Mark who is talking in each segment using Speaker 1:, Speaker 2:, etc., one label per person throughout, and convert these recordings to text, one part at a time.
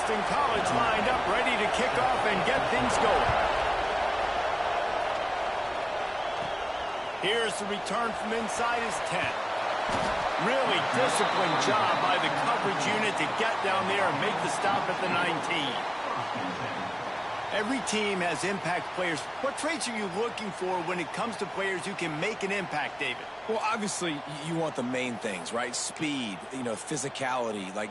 Speaker 1: Boston College lined up, ready to kick off and get things going. Here's the return from inside his 10. Really disciplined job by the coverage unit to get down there and make the stop at the 19. Every team has impact players. What traits are you looking for when it comes to players who can make an impact, David?
Speaker 2: Well, obviously, you want the main things, right? Speed, physicality, like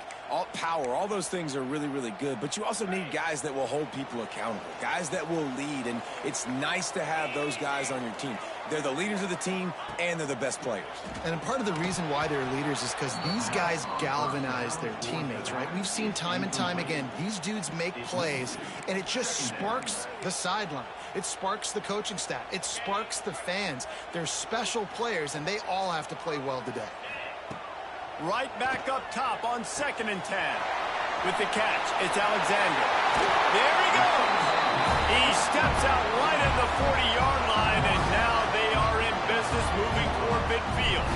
Speaker 2: power. All those things are really, really good. But you also need guys that will hold people accountable, guys that will lead. And it's nice to have those guys on your team. They're the leaders of the team, and they're the best players.
Speaker 3: And part of the reason why they're leaders is because these guys galvanize their teammates, right? We've seen time and time again, these dudes make plays, and it just sparks the sideline. It sparks the coaching staff. It sparks the fans. They're special players, and they all have to play well today.
Speaker 1: Right back up top on 2nd and 10. With the catch, it's Alexander. There he goes. He steps out right at the 40-yard line, and now they are in business moving toward midfield.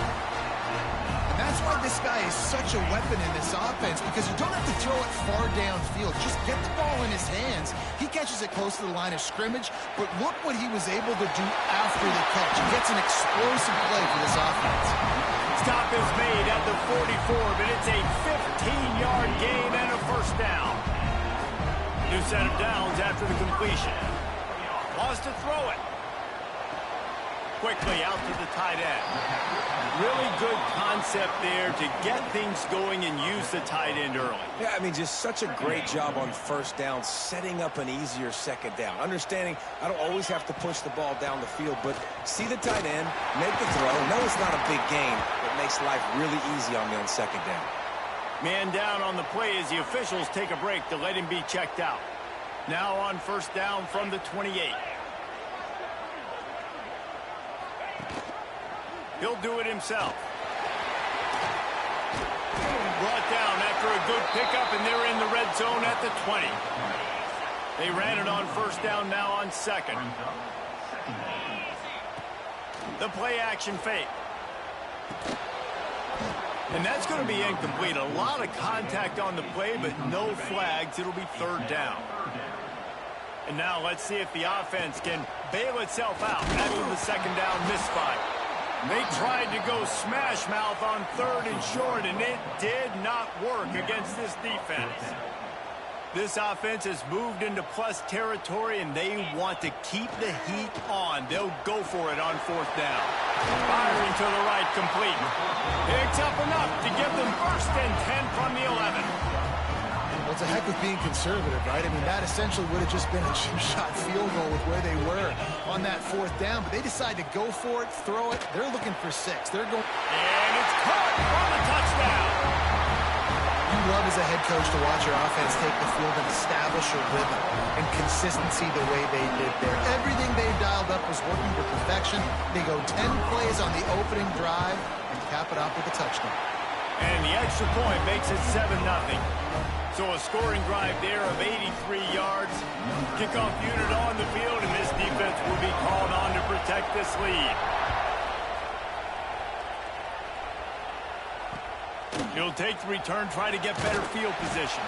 Speaker 3: And that's why this guy is such a weapon in this offense, because you don't have to throw it far downfield. Just get the ball in his hands. He catches it close to the line of scrimmage, but look what he was able to do after the catch. He gets an explosive play for this offense.
Speaker 1: Stop is made at the 44, but it's a 15-yard gain and a first down. New set of downs after the completion. Wants to throw it. Quickly out to the tight end. Really good concept there to get things going and use the tight end early.
Speaker 2: Yeah, just such a great job on first down, setting up an easier second down. Understanding I don't always have to push the ball down the field, but see the tight end, make the throw. No, it's not a big gain. It makes life really easy on me on second down.
Speaker 1: Man down on the play as the officials take a break to let him be checked out. Now on first down from the 28. He'll do it himself. Brought down after a good pickup, and they're in the red zone at the 20. They ran it on first down, now on 2nd. The play action fake. And that's going to be incomplete. A lot of contact on the play, but no flags. It'll be 3rd down. And now let's see if the offense can bail itself out after the 2nd down misfire. They tried to go smash mouth on 3rd and short, and it did not work against this defense. This offense has moved into plus territory, and they want to keep the heat on. They'll go for it on 4th down. Firing to the right, complete. Picks up enough to give them 1st and 10 from the 11.
Speaker 3: Well, it's a heck of being conservative, right? That essentially would have just been a chip-shot field goal with where they were on that 4th down. But they decide to go for it, throw it. They're looking for 6. They're going.
Speaker 1: And it's caught for the touchdown.
Speaker 3: You love as a head coach to watch your offense take the field and establish a rhythm and consistency the way they did there. Everything they dialed up was working to perfection. They go 10 plays on the opening drive and cap it off with a touchdown.
Speaker 1: And the extra point makes it 7-0. So a scoring drive there of 83 yards. Kickoff unit on the field, and this defense will be called on to protect this lead. He'll take the return, try to get better field position.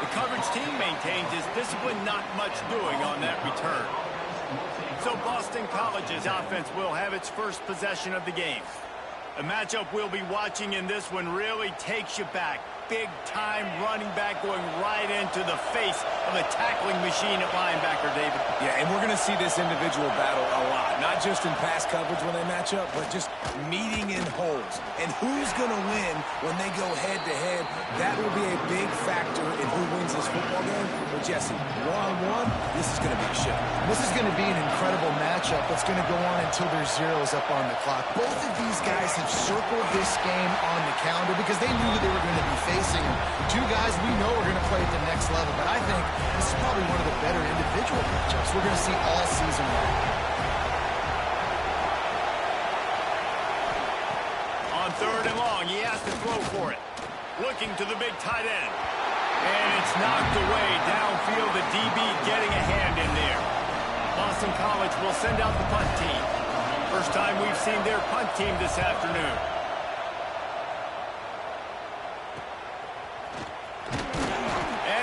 Speaker 1: The coverage team maintains his discipline, not much doing on that return. So Boston College's offense will have its first possession of the game. A matchup we'll be watching in this one really takes you back. Big-time running back going right into the face of a tackling machine at linebacker, David.
Speaker 2: Yeah, and we're going to see this individual battle a lot. Not just in pass coverage when they match up, but just meeting in holes. And who's going to win when they go head-to-head? That will be a big factor in who wins this football game. But, Jesse, one-on-one, this is going to be a show.
Speaker 3: This is going to be an incredible matchup that's going to go on until there's zeros up on the clock. Both of these guys have circled this game on the calendar because they knew they were going to be facing two guys we know are going to play at the next level. But I think this is probably one of the better individual matchups we're going to see all season long.
Speaker 1: On 3rd and long, he has to throw for it. Looking to the big tight end. And it's knocked away downfield. The DB getting a hand in there. Boston College will send out the punt team. First time we've seen their punt team this afternoon.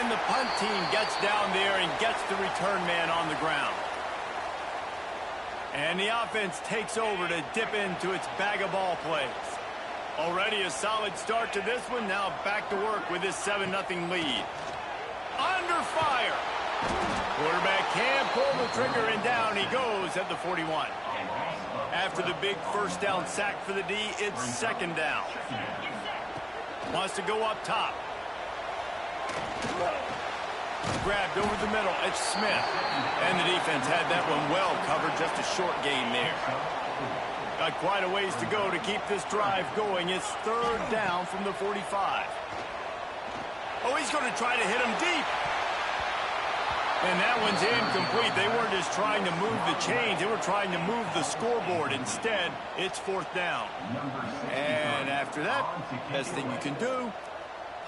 Speaker 1: And the punt team gets down there and gets the return man on the ground. And the offense takes over to dip into its bag of ball plays. Already a solid start to this one. Now back to work with this 7-0 lead. Under fire. Quarterback can't pull the trigger, and down he goes at the 41. After the big first down sack for the D, it's second down. Wants to go up top. Grabbed over the middle. It's Smith. And the defense had that one well covered. Just a short gain there. Got quite a ways to go to keep this drive going. It's third down from the 45. Oh, he's going to try to hit him deep. And that one's incomplete. They weren't just trying to move the chains. They were trying to move the scoreboard. Instead, it's fourth down. And after that, best thing you can do,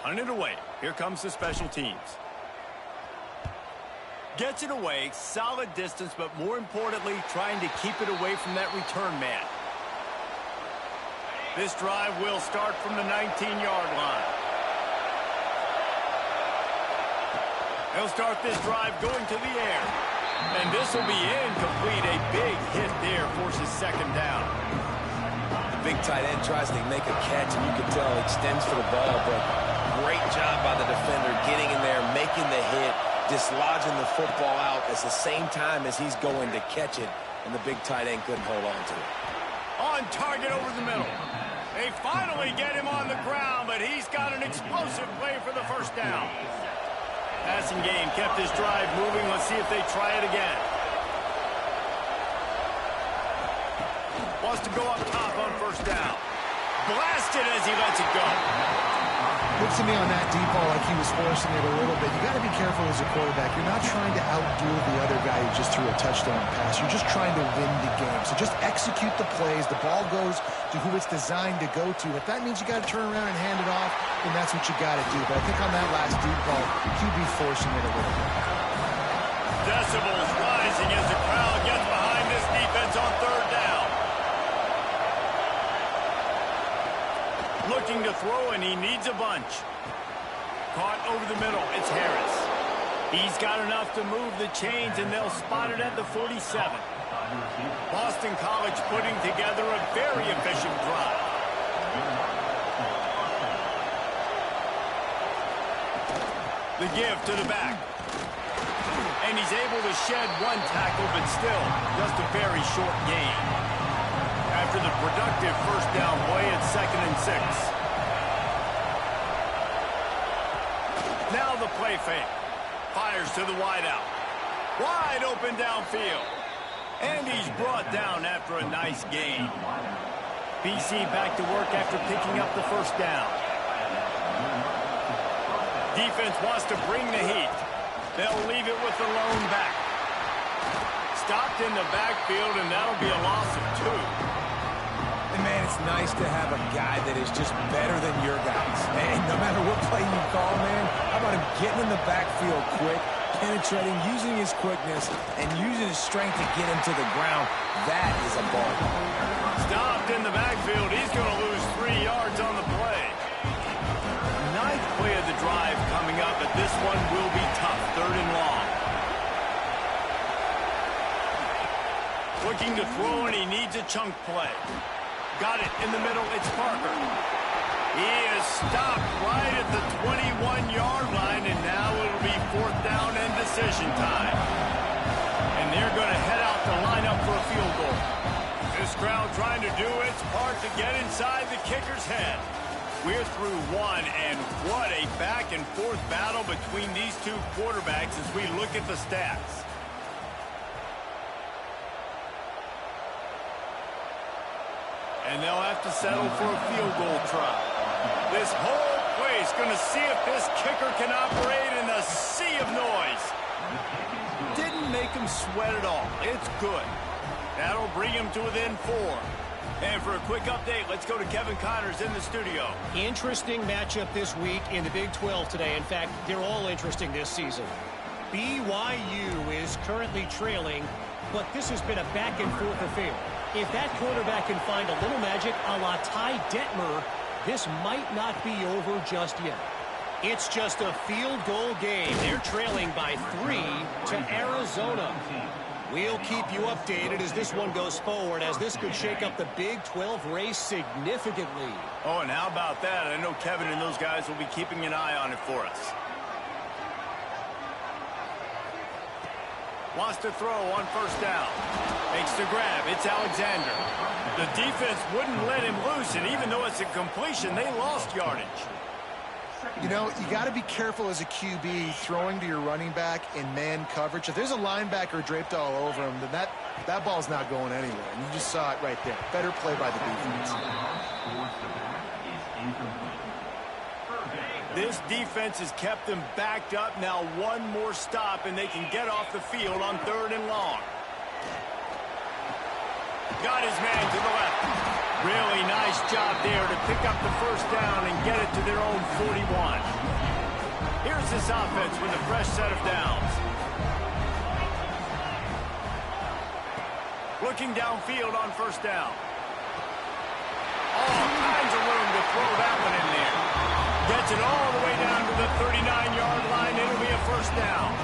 Speaker 1: hunt it away. Here comes the special teams. Gets it away, solid distance, but more importantly, trying to keep it away from that return man. This drive will start from the 19-yard line. They'll start this drive going to the air. And this will be incomplete. A big hit there forces second down.
Speaker 2: Big tight end tries to make a catch, and you can tell he extends for the ball, but great job by the defender getting in there, making the hit, dislodging the football out at the same time as he's going to catch it, and the big tight end couldn't hold on to it.
Speaker 1: On target over the middle. They finally get him on the ground, but he's got an explosive play for the first down. Passing game kept his drive moving. Let's see if they try it again. Wants to go up top on first down. Blasted as he lets it go.
Speaker 3: Looks to me on that deep ball like he was forcing it a little bit. You got to be careful as a quarterback. You're not trying to outduel the other guy who just threw a touchdown pass. You're just trying to win the game. So just execute the plays. The ball goes to who it's designed to go to. If that means you got to turn around and hand it off, then that's what you got to do. But I think on that last deep ball, QB forcing it a little bit.
Speaker 1: Decibels rising as the crowd gets behind this defense on third down. Looking to throw, and he needs a bunch. Caught over the middle. It's Harris. He's got enough to move the chains, and they'll spot it at the 47. Boston College putting together a very efficient drive. The give to the back. And he's able to shed one tackle, but still just a very short gain. After the productive first down play, it's 2nd and 6. Now the play fake. Fires to the wideout. Wide open downfield. And he's brought down after a nice gain. BC back to work after picking up the first down. Defense wants to bring the heat. They'll leave it with the lone back. Stopped in the backfield, and that'll be a loss of 2.
Speaker 2: And, man, it's nice to have a guy that is just better than your guys. And no matter what play you call, man, how about him getting in the backfield quick, penetrating, using his quickness, and using his strength to get him to the ground. That is a ball.
Speaker 1: Stopped in the backfield. He's going to lose 3 yards on the play. 9th play of the drive coming up, but this one will be tough. 3rd and long. Looking to throw, and he needs a chunk play. Got it in the middle. It's Parker. He is stopped right at the 21-yard line, and now it'll be 4th down and decision time. And they're going to head out to line up for a field goal. This crowd trying to do its part to get inside the kicker's head. We're through one, and what a back-and-forth battle between these two quarterbacks as we look at the stats. And they'll have to settle for a field goal try. This whole place going to see if this kicker can operate in a sea of noise. Didn't make him sweat at all. It's good. That'll bring him to within 4. And for a quick update, let's go to Kevin Connors in the studio.
Speaker 4: Interesting matchup this week in the Big 12 today. In fact, they're all interesting this season. BYU is currently trailing, but this has been a back-and-forth affair. If that quarterback can find a little magic a la Ty Detmer, this might not be over just yet. It's just a field goal game. They're trailing by 3 to Arizona. We'll keep you updated as this one goes forward, as this could shake up the Big 12 race significantly.
Speaker 1: Oh, and how about that? I know Kevin and those guys will be keeping an eye on it for us. Wants to throw on first down. Makes the grab. It's Alexander. The defense wouldn't let him loose, and even though it's a completion, they lost yardage.
Speaker 3: You know, you got to be careful as a QB throwing to your running back in man coverage. If there's a linebacker draped all over him, then that ball's not going anywhere. And you just saw it right there. Better play by the defense.
Speaker 1: This defense has kept them backed up. Now one more stop, and they can get off the field on 3rd and long. Got his man to the left. Really nice job there to pick up the first down and get it to their own 41. Here's this offense with a fresh set of downs. Looking downfield on first down. All kinds of room to throw that one in there. Gets it all the way down to the 39-yard line. It'll be a first down.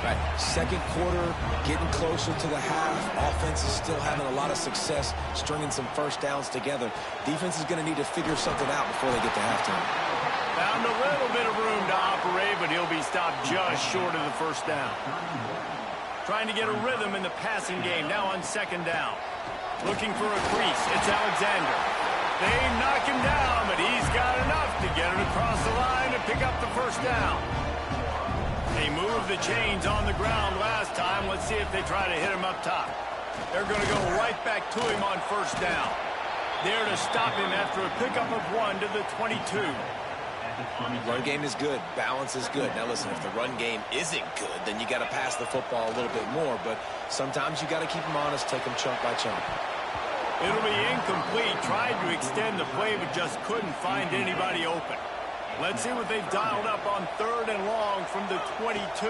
Speaker 2: Right. Second quarter, getting closer to the half. Offense is still having a lot of success stringing some first downs together. Defense is going to need to figure something out before they get to halftime.
Speaker 1: Found a little bit of room to operate, but he'll be stopped just short of the first down. Trying to get a rhythm in the passing game now on 2nd down. Looking for a crease. It's Alexander. They knock him down, but he's got enough to get it across the line and pick up the first down. They moved the chains on the ground last time. Let's see if they try to hit him up top. They're going to go right back to him on first down. There to stop him after a pickup of 1 to the 22.
Speaker 2: Run game is good. Balance is good. Now listen, if the run game isn't good, then you got to pass the football a little bit more. But sometimes you got to keep them honest, take them chunk by chunk.
Speaker 1: It'll be incomplete. Tried to extend the play, but just couldn't find anybody open. Let's see what they've dialed up on 3rd and long from the 22.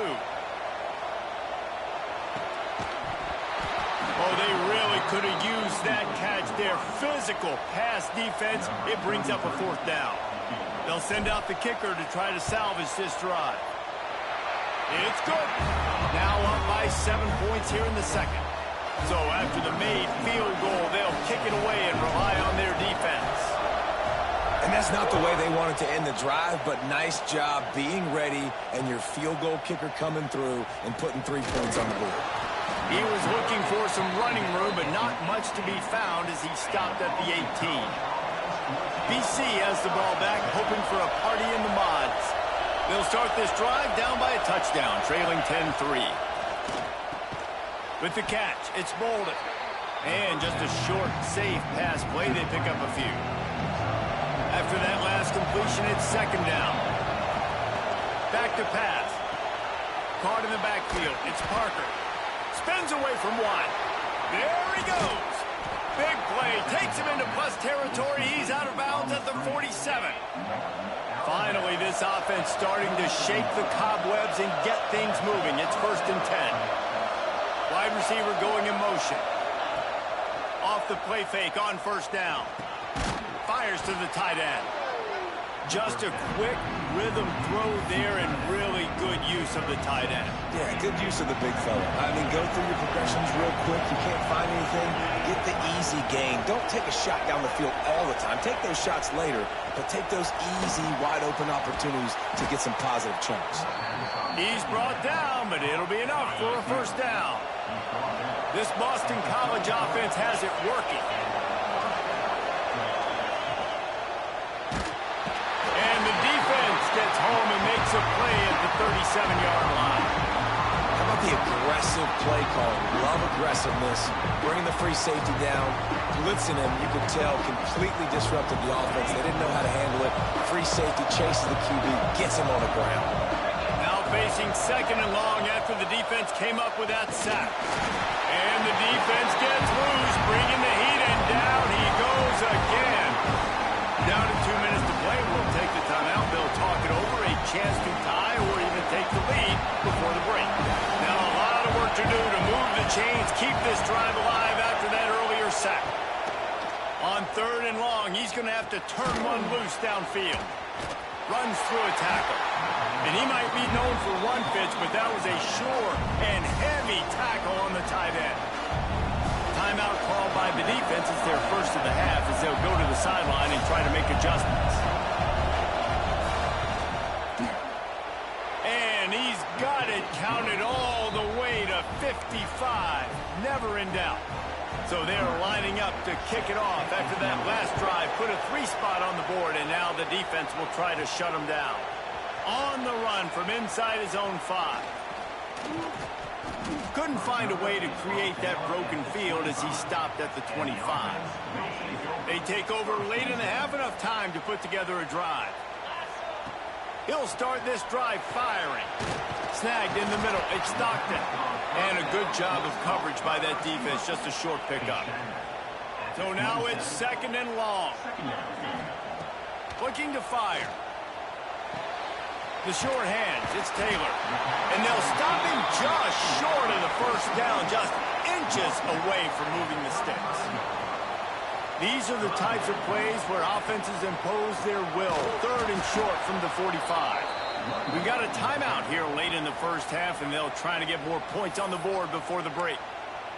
Speaker 1: Oh, they really could have used that catch there. Physical pass defense. It brings up a 4th down. They'll send out the kicker to try to salvage this drive. It's good. Now up by 7 points here in the second. So after the made field goal, they'll kick it away and rely on their defense.
Speaker 2: And that's not the way they wanted to end the drive, but nice job being ready and your field goal kicker coming through and putting 3 points on the board.
Speaker 1: He was looking for some running room, but not much to be found as he stopped at the 18. BC has the ball back, hoping for a party in the mods. They'll start this drive down by a touchdown, trailing 10-3. With the catch, it's Bolden. And just a short, safe pass play, they pick up a few. After that last completion, it's 2nd down. Back to pass. Caught in the backfield. It's Parker. Spins away from 1. There he goes. Big play. Takes him into plus territory. He's out of bounds at the 47. Finally, this offense starting to shake the cobwebs and get things moving. It's 1st and 10. Wide receiver going in motion. Off the play fake on first down. Fires to the tight end. Just a quick rhythm throw there and really good use of the tight end.
Speaker 2: Yeah, good use of the big fella. I mean, go through your progressions real quick. You can't find anything. Get the easy gain. Don't take a shot down the field all the time. Take those shots later, but take those easy, wide-open opportunities to get some positive chunks.
Speaker 1: He's brought down, but it'll be enough for a first down. This Boston College offense has it working. And the defense gets home and makes a play at the 37-yard line.
Speaker 2: How about the aggressive play calling? Love aggressiveness. Bringing the free safety down. Blitzing him, you could tell, completely disrupted the offense. They didn't know how to handle it. Free safety chases the QB, gets him on the ground.
Speaker 1: Now facing 2nd and long after the defense came up with that sack. And the defense gets loose, bringing the heat, and down he goes again. Down to 2 minutes to play. We'll take the timeout. They'll talk it over. A chance to tie or even take the lead before the break. Now a lot of work to do to move the chains, keep this drive alive after that earlier sack. On 3rd and long, he's going to have to turn one loose downfield. runs through a tackle. And he might be known for run fits, but that was a sure and heavy tackle on the tight end. Timeout called by the defense. It's their first of the half as they'll go to the sideline and try to make adjustments. And he's got it counted all the way to 55. Never in doubt. So they're lining up to kick it off after that last drive. Put a 3-spot on the board, and now the defense will try to shut them down. On the run from inside his own 5. Couldn't find a way to create that broken field as he stopped at the 25. They take over late in the half, enough time to put together a drive. He'll start this drive firing. Snagged in the middle. It's Stockton. And a good job of coverage by that defense. Just a short pickup. So now it's 2nd and long. Looking to fire. The short hands. It's Taylor. And they'll stop him just short of the first down. Just inches away from moving the sticks. These are the types of plays where offenses impose their will. 3rd and short from the 45. We got a timeout here late in the first half, and they'll try to get more points on the board before the break.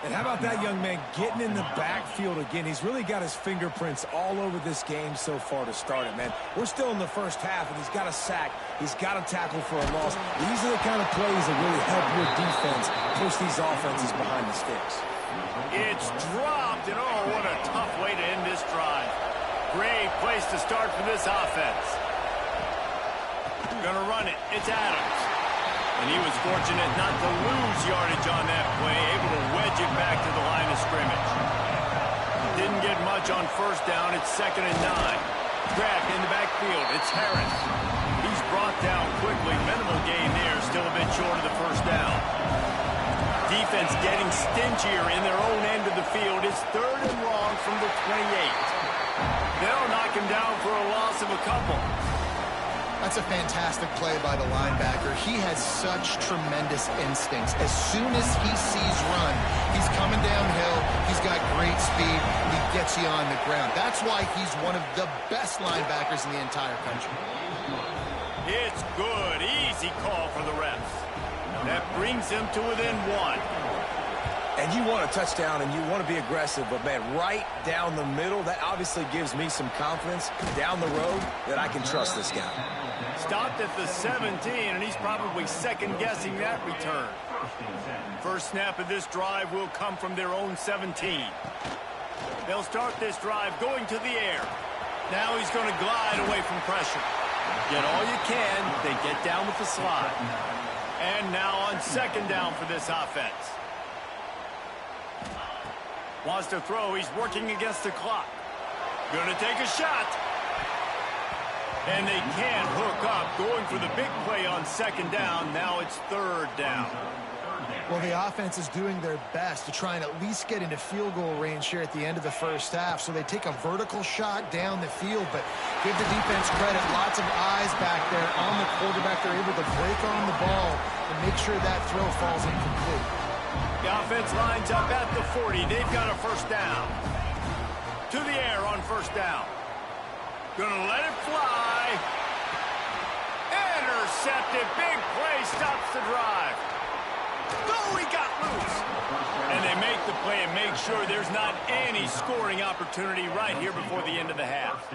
Speaker 2: And how about that young man getting in the backfield again? He's really got his fingerprints all over this game so far to start it, man. We're still in the first half, and he's got a sack. He's got a tackle for a loss. These are the kind of plays that really help your defense push these offenses behind the sticks.
Speaker 1: It's dropped, and oh, what a tough way to end this drive. Great place to start for this offense. Gonna run it. It's Adams. And he was fortunate not to lose yardage on that play, able to wedge it back to the line of scrimmage. Didn't get much on first down. It's 2nd and 9. Grabbed in the backfield. It's Harris. He's brought down quickly. Minimal gain there. Still a bit short of the first down. Defense getting stingier in their own end of the field. It's 3rd and long from the 28. They'll knock him down for a loss of a couple.
Speaker 3: That's a fantastic play by the linebacker. He has such tremendous instincts. As soon as he sees run, he's coming downhill. He's got great speed. He gets you on the ground. That's why he's one of the best linebackers in the entire country.
Speaker 1: It's good. Easy call for the refs. That brings him to within 1.
Speaker 2: And you want a touchdown and you want to be aggressive, but, man, right down the middle, that obviously gives me some confidence down the road that I can trust this guy.
Speaker 1: Stopped at the 17, and he's probably second-guessing that return. First snap of this drive will come from their own 17. They'll start this drive going to the air. Now he's going to glide away from pressure. Get all you can, then get down with the slide. And now on 2nd down for this offense. Wants to throw. He's working against the clock. Going to take a shot. And they can't hook up. Going for the big play on 2nd down. Now it's 3rd down.
Speaker 3: Well, the offense is doing their best to try and at least get into field goal range here at the end of the first half. So they take a vertical shot down the field, but give the defense credit. Lots of eyes back there on the quarterback. They're able to break on the ball and make sure that throw falls incomplete.
Speaker 1: The offense lines up at the 40. They've got a first down. To the air on 1st down. Gonna let it fly. Intercepted. Big play. Stops the drive. Oh, he got loose. And they make the play and make sure there's not any scoring opportunity right here before the end of the half.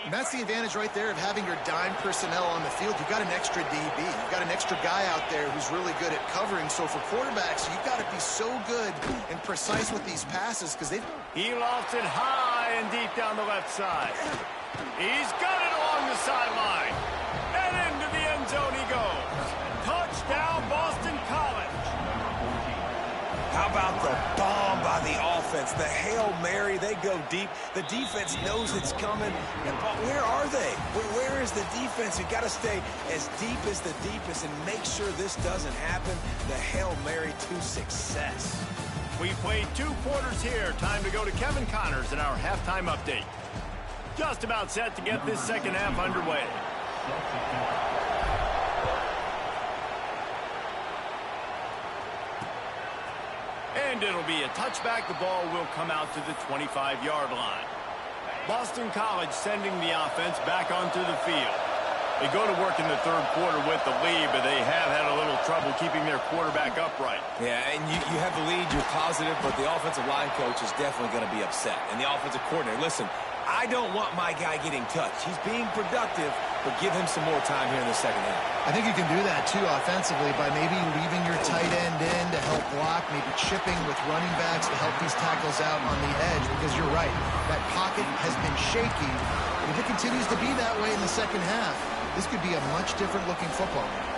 Speaker 3: And that's the advantage right there of having your dime personnel on the field. You've got an extra DB. You've got an extra guy out there who's really good at covering. So for quarterbacks, you've got to be so good and precise with these passes because they've...
Speaker 1: He lofts it high and deep down the left side. He's got it along the sideline. And into the end zone he goes. Touchdown, Boston College.
Speaker 2: How about the bomb by the offense? The Hail Mary, they go deep. The defense knows it's coming. But where are they? Where is the defense? You've got to stay as deep as the deepest and make sure this doesn't happen. The Hail Mary to success.
Speaker 1: We played 2 quarters here. Time to go to Kevin Connors in our halftime update. Just about set to get this second half underway. And it'll be a touchback. The ball will come out to the 25-yard line. Boston College sending the offense back onto the field. They go to work in the third quarter with the lead, but they have had a little trouble keeping their quarterback upright.
Speaker 2: Yeah, and you have the lead, you're positive, but the offensive line coach is definitely going to be upset. And the offensive coordinator, listen, I don't want my guy getting touched. He's being productive, but give him some more time here in the second half.
Speaker 3: I think you can do that, too, offensively, by maybe leaving your tight end in to help block, maybe chipping with running backs to help these tackles out on the edge, because you're right, that pocket has been shaky. And if it continues to be that way in the second half, this could be a much different-looking football game.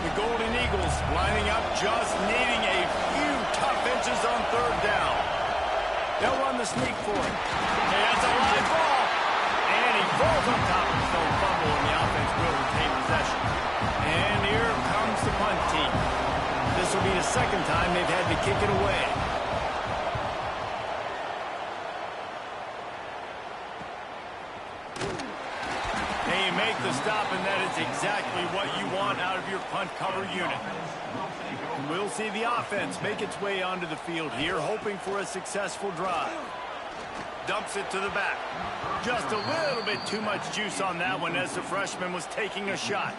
Speaker 1: The Golden Eagles lining up, just needing a few tough inches on third down. They'll run the sneak for it. Hey, that's a live ball. And he falls on top of his own fumble, and the offense will retain possession. And here comes the punt team. This will be the second time they've had to kick it away. Make the stop, and that is exactly what you want out of your punt cover unit. We'll see the offense make its way onto the field here, hoping for a successful drive. Dumps it to the back. Just a little bit too much juice on that one as the freshman was taking a shot.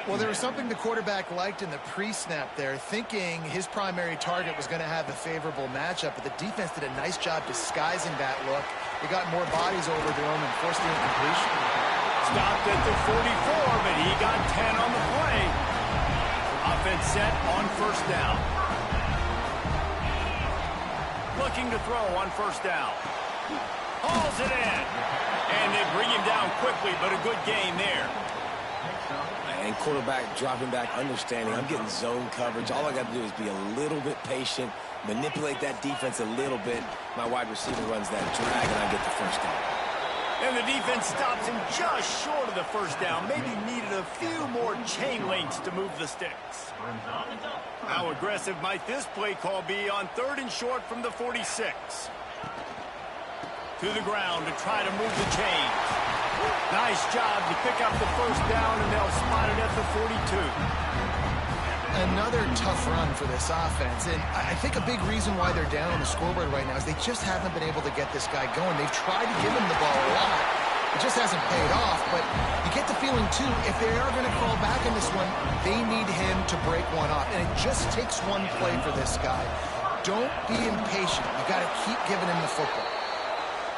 Speaker 3: Well, there was something the quarterback liked in the pre-snap there, thinking his primary target was going to have a favorable matchup, but the defense did a nice job disguising that look. They got more bodies over to him and forced the incompletion.
Speaker 1: Stopped at the 44, but he got 10 on the play. Offense set on first down. Looking to throw on first down. Hauls it in. And they bring him down quickly, but a good gain there.
Speaker 2: And quarterback dropping back, understanding I'm getting zone coverage. All I got to do is be a little bit patient, manipulate that defense a little bit. My wide receiver runs that drag, and I get the first down.
Speaker 1: And the defense stops him just short of the first down. Maybe needed a few more chain links to move the sticks. How aggressive might this play call be on third and short from the 46? To the ground to try to move the chains. Nice job to pick up the first down, and they'll spot it at the 42.
Speaker 3: Another tough run for this offense, and I think a big reason why they're down on the scoreboard right now is they just haven't been able to get this guy going. They've tried to give him the ball a lot. It just hasn't paid off, but you get the feeling, too, if they are going to crawl back in this one, they need him to break one off, and it just takes one play for this guy. Don't be impatient. You got to keep giving him the football.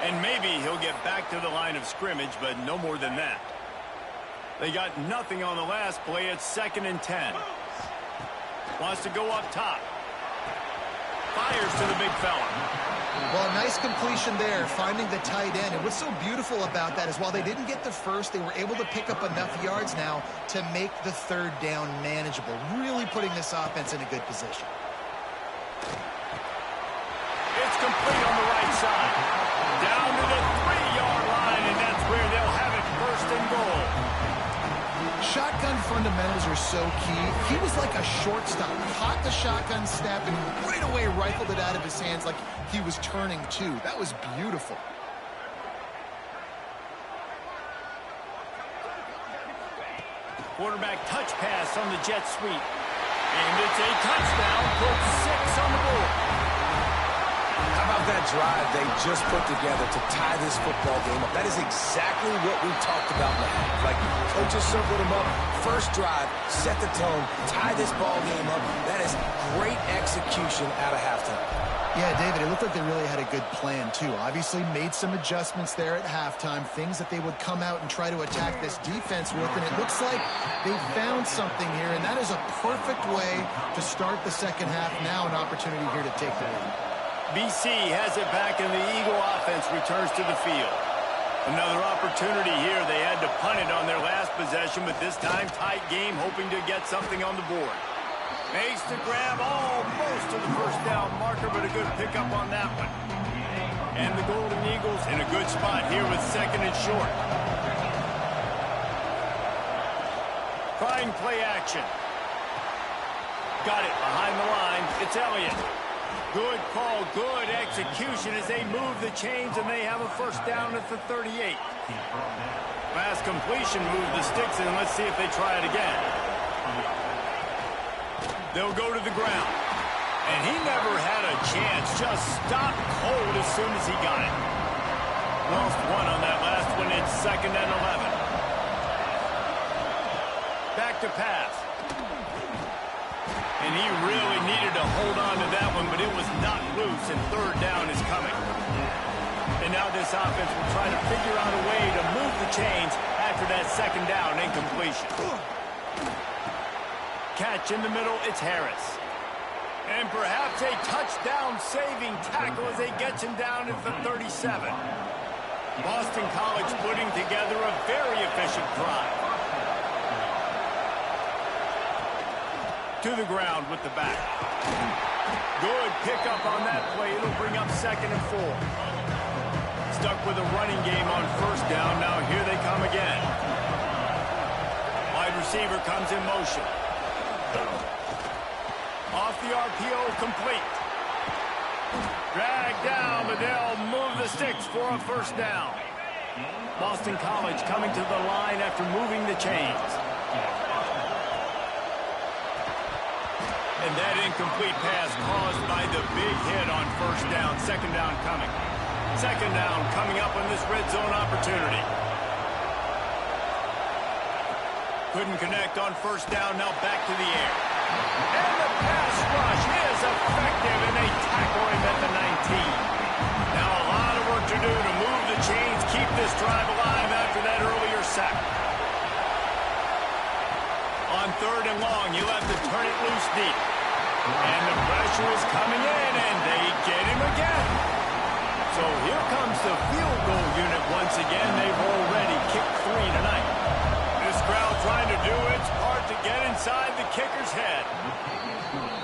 Speaker 1: And maybe he'll get back to the line of scrimmage, but no more than that. They got nothing on the last play. It's 2nd and 10. Wants to go up top. Fires to the big fella.
Speaker 3: Well, a nice completion there, finding the tight end. And what's so beautiful about that is while they didn't get the first, they were able to pick up enough yards now to make the third down manageable, really putting this offense in a good position.
Speaker 1: It's complete on the right side. Down to the 3-yard line, and that's where they'll have it, 1st and goal.
Speaker 3: Shotgun fundamentals are so key. He was like a shortstop. Caught the shotgun snap and right away rifled it out of his hands like he was turning too. That was beautiful.
Speaker 1: Quarterback touch pass on the jet sweep. And it's a touchdown. Puts 6 on the board.
Speaker 2: How about that drive they just put together to tie this football game up? That is exactly what we talked about in the half. Like, coaches circled them up. First drive, set the tone, tie this ball game up. That is great execution out of halftime.
Speaker 3: Yeah, David, it looked like they really had a good plan, too. Obviously made some adjustments there at halftime, things that they would come out and try to attack this defense with, and it looks like they found something here, and that is a perfect way to start the second half. Now an opportunity here to take the lead.
Speaker 1: BC has it back, and the Eagle offense returns to the field. Another opportunity here. They had to punt it on their last possession, but this time tight game, hoping to get something on the board. Makes the grab almost to the first down marker, but a good pickup on that one. And the Golden Eagles in a good spot here with 2nd and short. Trying play action. Got it behind the line. It's Elliott. Good call, good execution as they move the chains, and they have a first down at the 38. Fast completion, move the sticks, and let's see if they try it again. They'll go to the ground. And he never had a chance, just stopped cold as soon as he got it. Lost one on that last one. It's 2nd and 11. Back to pass. And he really needed to hold on to that one, but it was not loose, and 3rd down is coming. And now this offense will try to figure out a way to move the chains after that 2nd down incompletion. Catch in the middle, it's Harris. And perhaps a touchdown-saving tackle as they get him down at the 37. Boston College putting together a very efficient drive. To the ground with the back. Good pickup on that play. It'll bring up 2nd and 4. Stuck with a running game on 1st down. Now here they come again. Wide receiver comes in motion. Off the RPO, complete. Dragged down, but they'll move the sticks for a 1st down. Boston College coming to the line after moving the chains. And that incomplete pass caused by the big hit on 1st down. 2nd down coming. 2nd down coming up on this red zone opportunity. Couldn't connect on 1st down. Now back to the air. And the pass rush is effective, and they tackle him at the 19. Now a lot of work to do to move the chains, keep this drive alive after that earlier sack. On 3rd and long, you'll have to turn it loose deep. And the pressure is coming in, and they get him again. So here comes the field goal unit once again. They've already kicked 3 tonight. This crowd trying to do its part to get inside the kicker's head.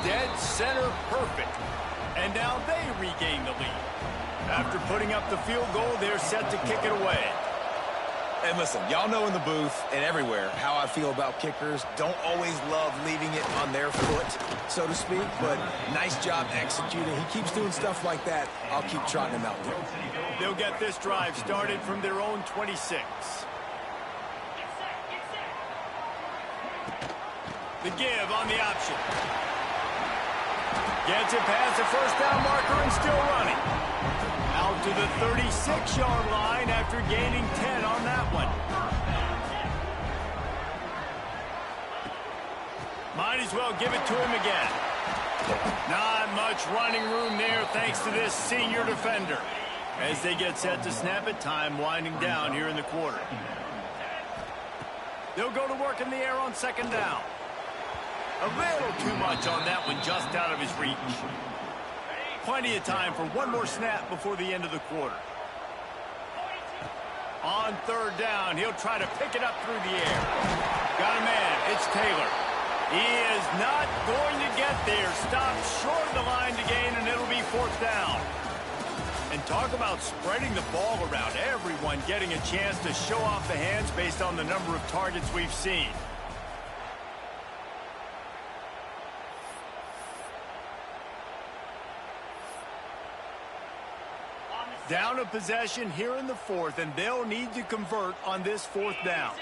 Speaker 1: Dead center perfect. And now they regain the lead. After putting up the field goal, they're set to kick it away.
Speaker 2: And listen, y'all know in the booth and everywhere how I feel about kickers. Don't always love leaving it on their foot, so to speak, but nice job executing. He keeps doing stuff like that. I'll keep trotting him out there.
Speaker 1: They'll get this drive started from their own 26. The give on the option. Gets it past the 1st down marker and still running. Out to the 36-yard line after gaining 10 on that one. Might as well give it to him again. Not much running room there thanks to this senior defender. As they get set to snap it, time winding down here in the quarter. They'll go to work in the air on 2nd down. A little too much on that one, just out of his reach. Plenty of time for one more snap before the end of the quarter. On 3rd down, he'll try to pick it up through the air. Got a man, it's Taylor. He is not going to get there. Stopped short of the line to gain, and it'll be 4th down. And talk about spreading the ball around. Everyone getting a chance to show off the hands based on the number of targets we've seen. Down a possession here in the 4th, and they'll need to convert on this 4th down.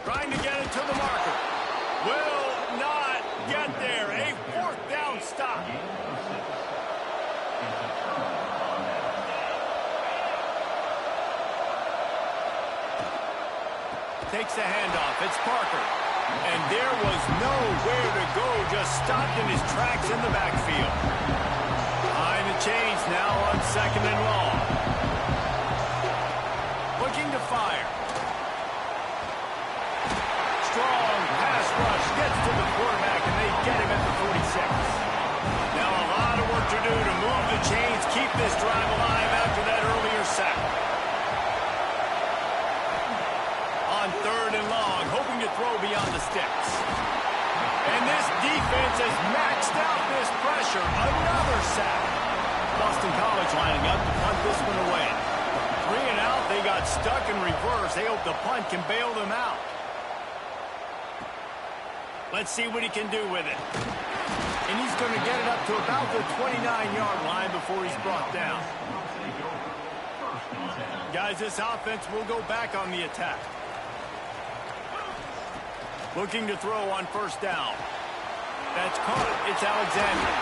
Speaker 1: Trying to get it to the marker. Will not get there. A 4th down stop. Takes the handoff. It's Parker. And there was nowhere to go, just stopped in his tracks in the backfield. Behind the chains now on 2nd and long. Looking to fire. Strong pass rush, gets to the quarterback, and they get him at the 46. Now a lot of work to do to move the chains, keep this drive alive after that earlier sack. On 3rd and long, hoping to throw beyond the sticks. And this defense has maxed out this pressure. Another sack. Boston College lining up to punt this one away. 3 and out, they got stuck in reverse. They hope the punt can bail them out. Let's see what he can do with it. And he's going to get it up to about the 29-yard line before he's brought down. Guys, this offense will go back on the attack. Looking to throw on 1st down. That's caught. It's Alexander.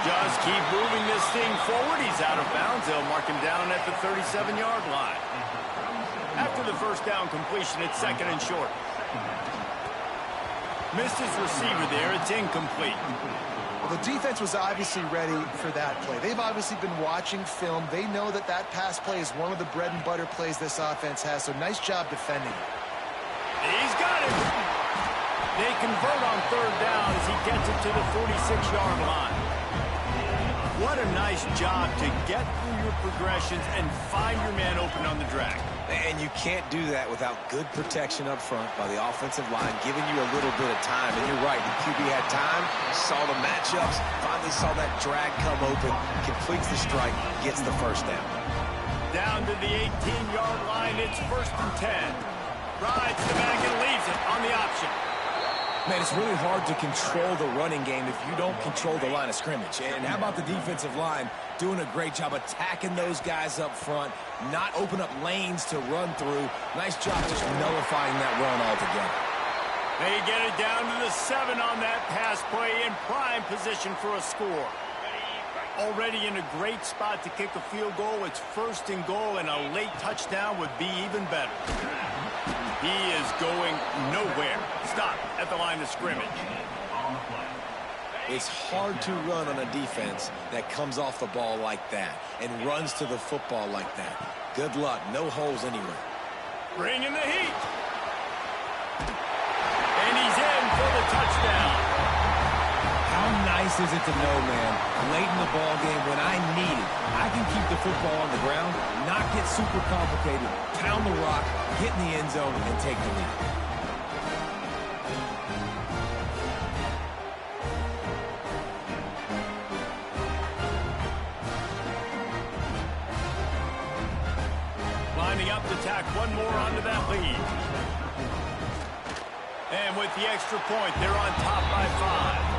Speaker 1: Just keep moving this thing forward. He's out of bounds. They'll mark him down at the 37-yard line. After the first down completion, it's second and short. Missed his receiver there. It's incomplete.
Speaker 3: Well, the defense was obviously ready for that play. They've obviously been watching film. They know that that pass play is one of the bread and butter plays this offense has, so nice job defending.
Speaker 1: He's got it. They convert on third down as he gets it to the 46-yard line. What a nice job to get through your progressions and find your man open on the drag.
Speaker 2: And you can't do that without good protection up front by the offensive line, giving you a little bit of time. And you're right, the QB had time, saw the matchups, finally saw that drag come open, completes the strike, gets the first down.
Speaker 1: Down to the 18-yard line, it's first and 10. Rides the back and leaves it on the option.
Speaker 2: Man, it's really hard to control the running game if you don't control the line of scrimmage. And how about the defensive line doing a great job attacking those guys up front, not open up lanes to run through. Nice job just nullifying that run altogether.
Speaker 1: They get it down to the 7 on that pass play in prime position for a score. Already in a great spot to kick a field goal. It's first and goal, and a late touchdown would be even better. He is going nowhere. Stop at the line of scrimmage.
Speaker 2: It's hard to run on a defense that comes off the ball like that and runs to the football like that. Good luck. No holes anywhere.
Speaker 1: Bring in the heat. And he's in for the touchdown.
Speaker 2: How nice is it to know, man, late in the ball game when I need it, I can keep the football on the ground, not get super complicated, pound the rock, get in the end zone, and take the lead.
Speaker 1: Lining up to tack one more onto that lead. And with the extra point, they're on top by 5.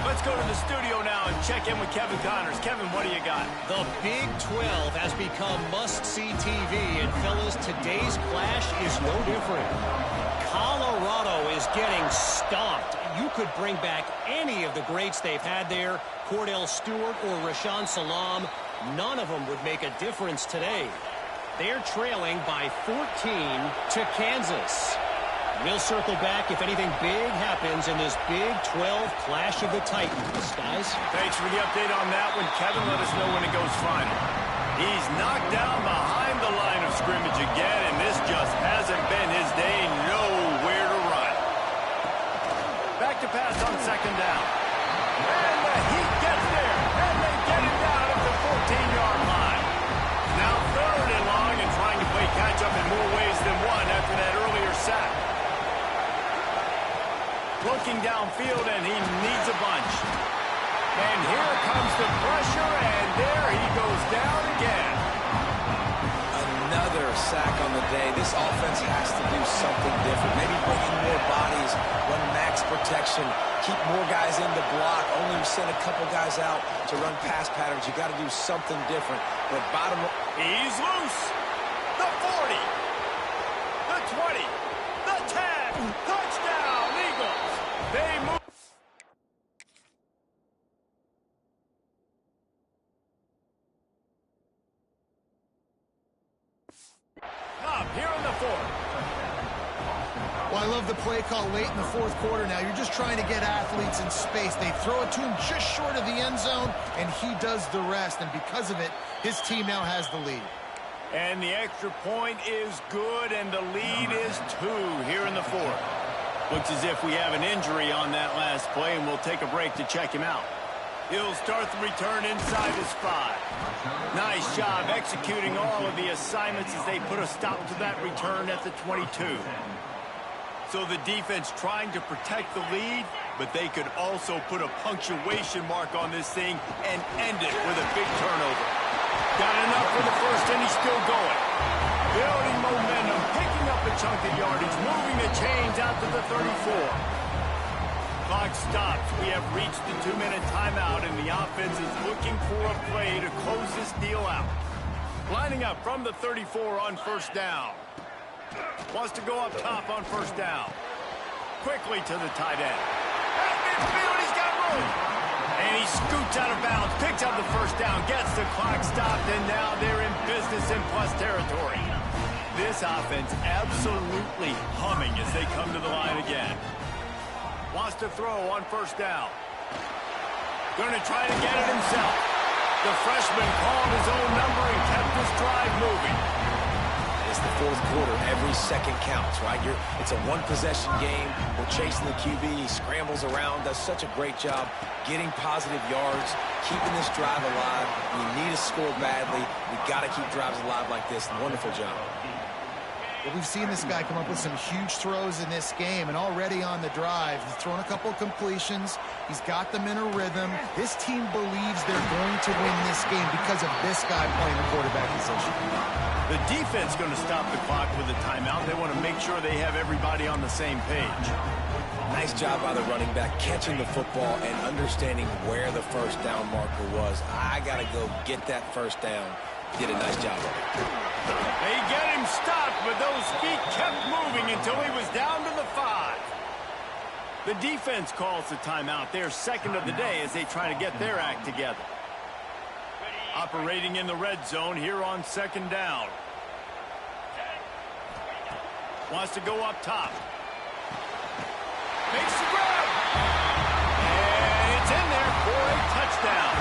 Speaker 1: Let's go to the studio now and check in with Kevin Connors. Kevin, what do you got?
Speaker 4: The Big 12 has become must-see TV, and fellas, today's clash is no different. Colorado is getting stomped. You could bring back any of the greats they've had there, Cordell Stewart or Rashaan Salaam. None of them would make a difference today. They're trailing by 14 to Kansas. We'll circle back if anything big happens in this Big 12 clash of the Titans. Guys?
Speaker 1: Thanks for the update on that one. Kevin, let us know when it goes final. He's knocked down behind the line of scrimmage again, and this just hasn't been his day. Nowhere to run. Back to pass on second down. And the Heat gets there, and they get it down at the 14-yard line. Now third and long and trying to play catch-up in more ways than one after that earlier sack. Looking downfield, and he needs a bunch. And here comes the pressure, and there he goes down again.
Speaker 2: Another sack on the day. This offense has to do something different. Maybe bring in more bodies, run max protection, keep more guys in the block, only send a couple guys out to run pass patterns. You got to do something different. But bottom...
Speaker 1: He's loose. The 40. The 20. The 10. Touchdown, Eagles. They move. Up here in the 4th.
Speaker 3: Well, I love the play call late in the 4th quarter now. You're just trying to get athletes in space. They throw it to him just short of the end zone, and he does the rest. And because of it, his team now has the lead.
Speaker 1: And the extra point is good, and the lead is 2 here in the 4th. Looks as if we have an injury on that last play, and we'll take a break to check him out. He'll start the return inside his 5. Nice job executing all of the assignments as they put a stop to that return at the 22. So the defense trying to protect the lead, but they could also put a punctuation mark on this thing and end it with a big turnover. Got enough for the first, and he's still going. Building momentum, picking up a chunk of yardage, moving the chains out to the 34. Clock stops. We have reached the 2-minute timeout, and the offense is looking for a play to close this deal out. Lining up from the 34 on first down. Wants to go up top on first down. Quickly to the tight end. At midfield, he's got And he scoots out of bounds, picks up the first down, gets the clock stopped, and now they're in business in plus territory. This offense absolutely humming as they come to the line again. Wants to throw on first down. Going to try to get it himself. The freshman called his own number and kept this drive moving.
Speaker 2: It's the fourth quarter. Every second counts, right? It's a one-possession game. We're chasing the QB. He scrambles around, does such a great job getting positive yards, keeping this drive alive. We need to score badly. We got to keep drives alive like this. Wonderful job.
Speaker 3: Well, we've seen this guy come up with some huge throws in this game, and already on the drive, he's thrown a couple of completions. He's got them in a rhythm. This team believes they're going to win this game because of this guy playing the quarterback position.
Speaker 1: The defense going to stop the clock with a timeout. They want to make sure they have everybody on the same page.
Speaker 2: Nice job by the running back, catching the football and understanding where the first down marker was. I got to go get that first down. Did a nice job of it.
Speaker 1: They get him stopped, but those feet kept moving until he was down to the 5. The defense calls the timeout. Their second of the day as they try to get their act together. Operating in the red zone here on second down. Wants to go up top. Makes the grab. And it's in there for a touchdown.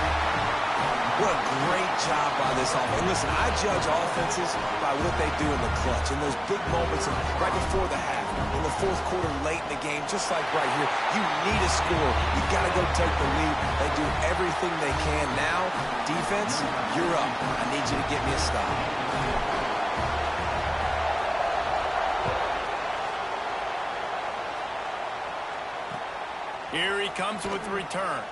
Speaker 2: What a great job by this offense. Listen, I judge offenses by what they do in the clutch. In those big moments right before the half, in the fourth quarter, late in the game, just like right here, you need a score. You got to go take the lead. They do everything they can. Now, defense, you're up. I need you to get me a stop.
Speaker 1: Here he comes with the return.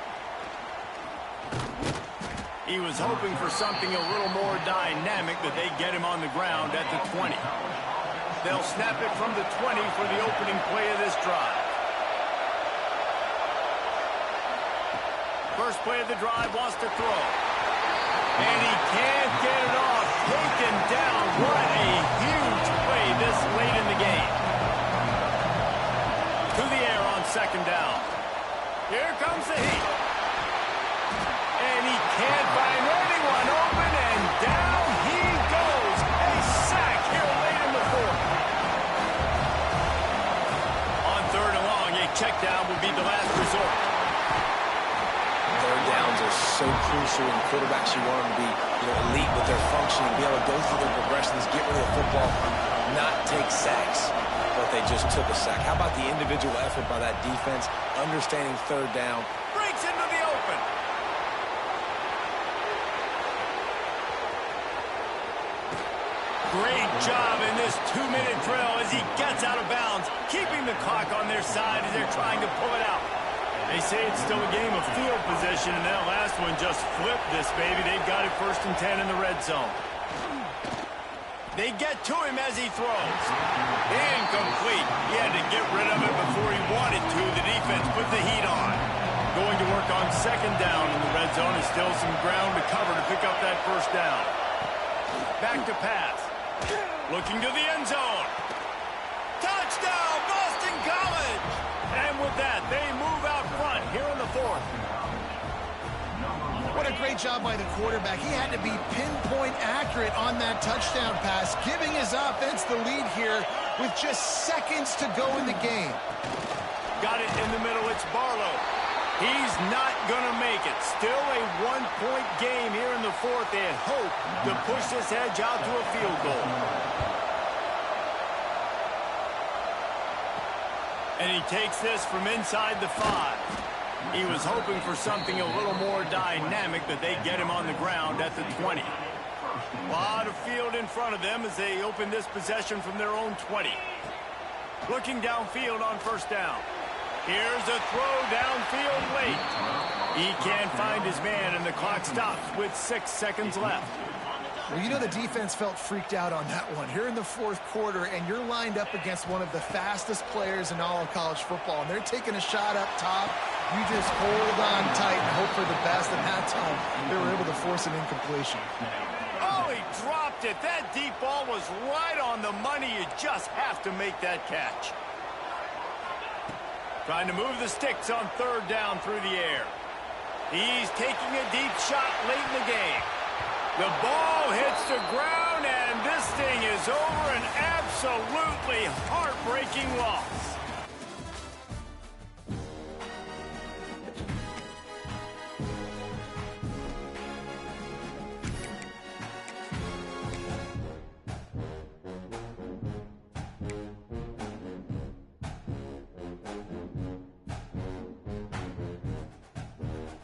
Speaker 1: He was hoping for something a little more dynamic, but they get him on the ground at the 20. They'll snap it from the 20 for the opening play of this drive. First play of the drive, wants to throw. And he can't get it off. Taken down. What a huge play this late in the game. To the air on second down. Here comes the heat. And he can't find anyone open, and down he goes. A sack here late in the fourth. On third and long, a check down will be the last resort.
Speaker 2: Third downs are so crucial, and quarterbacks, you want them to be elite with their functioning, be able to go through their progressions, get rid of the football, not take sacks. But they just took a sack. How about the individual effort by that defense, understanding third down?
Speaker 1: Breaks into the open. Great job in this 2-minute drill as he gets out of bounds, keeping the clock on their side as they're trying to pull it out. They say it's still a game of field position, and that last one just flipped this baby. They've got it 1st and 10 in the red zone. They get to him as he throws. Incomplete. He had to get rid of it before he wanted to. The defense put the heat on. Going to work on second down in the red zone. Is still some ground to cover to pick up that first down. Back to pass. Looking to the end zone. Touchdown, Boston College! And with that, they move out front here in the fourth.
Speaker 3: What a great job by the quarterback. He had to be pinpoint accurate on that touchdown pass, giving his offense the lead here with just seconds to go in the game.
Speaker 1: Got it in the middle. It's Barlow. He's not going to make it. Still a one-point game here in the fourth. They had hope to push this edge out to a field goal. And he takes this from inside the 5. He was hoping for something a little more dynamic, but they get him on the ground at the 20. A lot of field in front of them as they open this possession from their own 20. Looking downfield on first down. Here's a throw downfield late. He can't find his man, and the clock stops with 6 seconds left.
Speaker 3: Well, you know the defense felt freaked out on that one. Here in the fourth quarter, and you're lined up against one of the fastest players in all of college football, and they're taking a shot up top. You just hold on tight and hope for the best, and that time they were able to force an incompletion.
Speaker 1: Oh, he dropped it. That deep ball was right on the money. You just have to make that catch. Trying to move the sticks on third down through the air. He's taking a deep shot late in the game. The ball hits the ground, and this thing is over. An absolutely heartbreaking loss.